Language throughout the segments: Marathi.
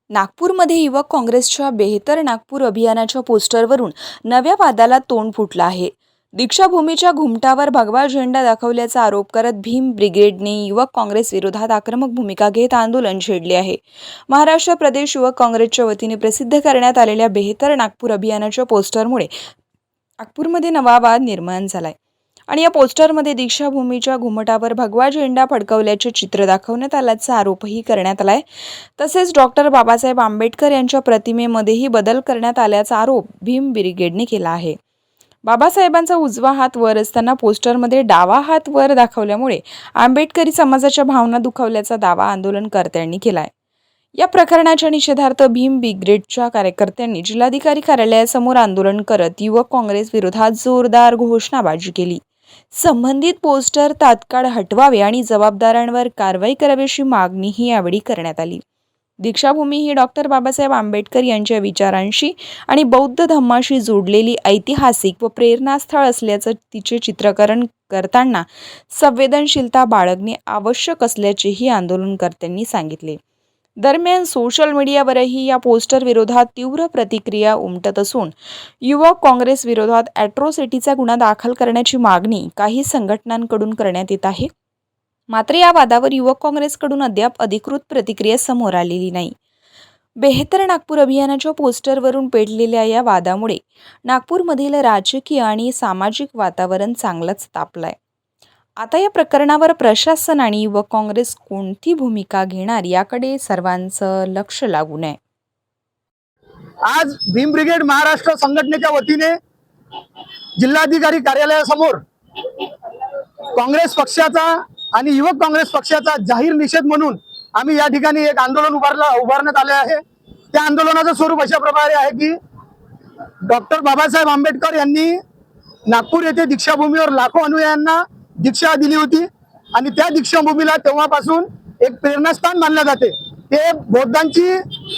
नागपूरमध्ये युवक काँग्रेसच्या बेहतर नागपूर अभियानाच्या पोस्टरवरून नव्या वादाला तोंड फुटलं आहे. दीक्षाभूमीच्या घुमटावर भगवा झेंडा दाखवल्याचा आरोप करत भीम ब्रिगेडने युवक काँग्रेस विरोधात आक्रमक भूमिका घेत आंदोलन छेडले आहे. महाराष्ट्र प्रदेश युवक काँग्रेसच्या वतीने प्रसिद्ध करण्यात आलेल्या बेहतर नागपूर अभियानाच्या पोस्टरमुळे नागपूरमध्ये नवा वाद निर्माण झालाय आणि या पोस्टरमध्ये दीक्षाभूमीच्या घुमटावर भगवा झेंडा फडकवल्याचे चित्र दाखवण्यात आल्याचा आरोपही करण्यात आलाय. तसेच डॉक्टर बाबासाहेब आंबेडकर यांच्या प्रतिमेमध्येही बदल करण्यात आल्याचा आरोप भीम ब्रिगेडने केला आहे. बाबासाहेबांचा उजवा हात वर असताना पोस्टरमध्ये डावा हात वर दाखवल्यामुळे आंबेडकरी समाजाच्या भावना दुखावल्याचा दावा आंदोलनकर्त्यांनी केलाय. या प्रकरणाच्या निषेधार्थ भीम ब्रिगेडच्या कार्यकर्त्यांनी जिल्हाधिकारी कार्यालयासमोर आंदोलन करत युवक काँग्रेस विरोधात जोरदार घोषणाबाजी केली. संबंधित पोस्टर तात्काळ हटवावे आणि जबाबदारांवर कारवाई करावी अशी मागणीही यावेळी करण्यात आली. दीक्षाभूमी ही डॉक्टर बाबासाहेब आंबेडकर यांच्या विचारांशी आणि बौद्ध धम्माशी जोडलेली ऐतिहासिक व प्रेरणास्थळ असल्याचं तिचे चित्रीकरण करताना संवेदनशीलता बाळगणे आवश्यक असल्याचेही आंदोलनकर्त्यांनी सांगितले. दरम्यान सोशल मीडियावरही या पोस्टर विरोधात तीव्र प्रतिक्रिया उमटत असून युवक काँग्रेस विरोधात ॲट्रॉसिटीचा गुन्हा दाखल करण्याची मागणी काही संघटनांकडून करण्यात येत आहे. मात्र या वादावर युवक काँग्रेसकडून अद्याप अधिकृत प्रतिक्रिया समोर आलेली नाही. बेहतर नागपूर अभियानाच्या पोस्टरवरून पेटलेल्या या वादामुळे नागपूरमधील राजकीय आणि सामाजिक वातावरण चांगलंच तापलंय. आता या प्रकरणावर प्रशासन आणि युवक काँग्रेस कोणती भूमिका घेणार याकडे सर्वांचं लक्ष लागून आहे. आज भीम ब्रिगेड महाराष्ट्र संघटनेच्या वतीने जिल्हाधिकारी कार्यालयासमोर काँग्रेस पक्षाचा आणि युवक काँग्रेस पक्षाचा जाहीर निषेध म्हणून आम्ही या ठिकाणी एक आंदोलन उभारण्यात आले आहे. त्या आंदोलनाचं स्वरूप अशा प्रकारे आहे की डॉक्टर बाबासाहेब आंबेडकर यांनी नागपूर येथे दीक्षाभूमीवर लाखो अनुयायांना दीक्षा दिली होती आणि त्या दीक्षाभूमीला तेव्हापासून एक प्रेरणास्थान मानले जाते. ते बौद्धांची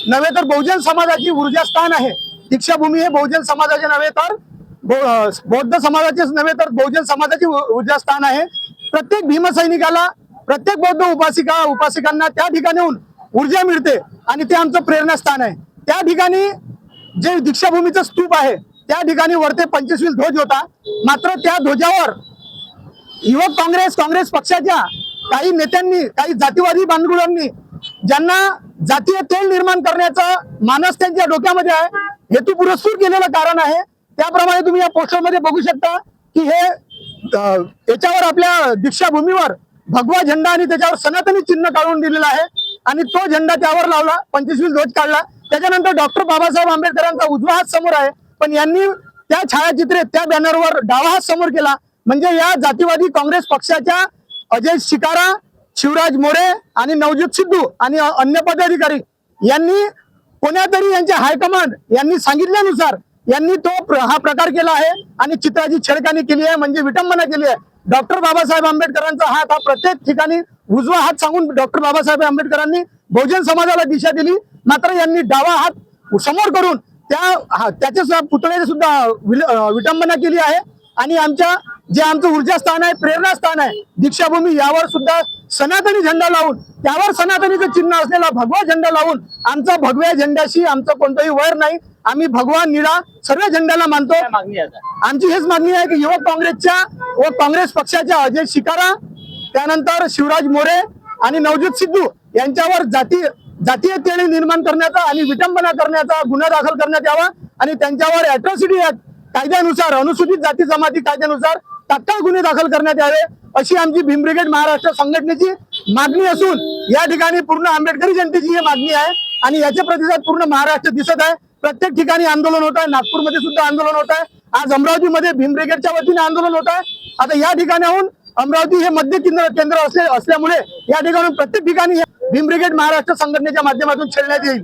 नव्हे तर बहुजन समाजाची ऊर्जास्थान आहे. दीक्षाभूमी हे बहुजन समाजाचे नव्हे तर बौद्ध समाजाचेच नव्हे तर बहुजन समाजाची ऊर्जास्थान आहे. प्रत्येक भीमसैनिकाला, प्रत्येक बौद्ध उपासिकांना त्या ठिकाणी ऊर्जा मिळते आणि ते आमचं प्रेरणास्थान आहे. त्या ठिकाणी जे दीक्षाभूमीचं स्तूप आहे त्या ठिकाणी वरते 25 ध्वज होता. मात्र त्या ध्वजावर युवक काँग्रेस पक्षाच्या काही नेत्यांनी, काही जातीवादी बांधगुळांनी ज्यांना जातीय तेल निर्माण करण्याचा मानस त्यांच्या डोक्यामध्ये आहे, हेतू पुरस्सूर केलेलं कारण आहे. त्याप्रमाणे तुम्ही या पोस्टरमध्ये बघू शकता की हे याच्यावर आपल्या दीक्षाभूमीवर भगवा झेंडा आणि त्याच्यावर सनातनी चिन्ह काढून दिलेलं आहे आणि तो झेंडा त्यावर लावला, 25 ध्वज काढला. त्याच्यानंतर डॉक्टर बाबासाहेब आंबेडकरांचा उजवा हात समोर आहे, पण यांनी त्या छायाचित्रे त्या बॅनरवर डावा हात समोर केला. म्हणजे या जातीवादी काँग्रेस पक्षाच्या अजय शिकारा, शिवराज मोरे आणि नवज्योत सिद्धू आणि अन्य पदाधिकारी यांनी कोण्यातरी यांच्या हायकमांड यांनी सांगितल्यानुसार यांनी हा प्रकार केला आहे आणि चित्राची छेडखानी केली आहे, म्हणजे विटंबना केली आहे. डॉक्टर बाबासाहेब आंबेडकरांचा हात हा प्रत्येक ठिकाणी उजवा हात सांगून डॉक्टर बाबासाहेब आंबेडकरांनी बहुजन समाजाला दिशा दिली. मात्र यांनी डावा हात समोर करून त्याच्या पुतळ्याची सुद्धा विटंबना केली आहे आणि आमचं ऊर्जास्थान आहे, प्रेरणास्थान आहे दीक्षाभूमी, यावर सुद्धा सनातनी झेंडा लावून, त्यावर सनातनीचं चिन्ह असलेला भगवा झेंडा लावून आमचा भगव्या झेंड्याशी आमचं कोणतंही वैर नाही. आम्ही भगवा निळा सर्व झेंड्याला मानतो. आमची हेच मागणी आहे की युवक काँग्रेसच्या व काँग्रेस पक्षाच्या अजय शिकारा, त्यानंतर शिवराज मोरे आणि नवज्योत सिद्धू यांच्यावर जातीय तेढ निर्माण करण्याचा आणि विटंबना करण्याचा गुन्हा दाखल करण्यात यावा आणि त्यांच्यावर ॲट्रॉसिटी कायद्यानुसार, अनुसूचित जाती जमाती कायद्यानुसार तात्काळ गुन्हे दाखल करण्यात यावे अशी आमची भीम ब्रिगेड महाराष्ट्र संघटनेची मागणी असून या ठिकाणी पूर्ण आंबेडकरी जनतेची ही मागणी आहे आणि याचे प्रतिसाद पूर्ण महाराष्ट्र दिसत आहे. प्रत्येक ठिकाणी आंदोलन होत आहे. नागपूरमध्ये सुद्धा आंदोलन होत आहे. आज अमरावतीमध्ये भीम ब्रिगेडच्या वतीने आंदोलन होत आहे. आता या ठिकाणाहून अमरावती हे मध्य केंद्र असल्यामुळे या ठिकाणी प्रत्येक ठिकाणी भीम ब्रिगेड महाराष्ट्र संघटनेच्या माध्यमातून छेडण्यात येईल.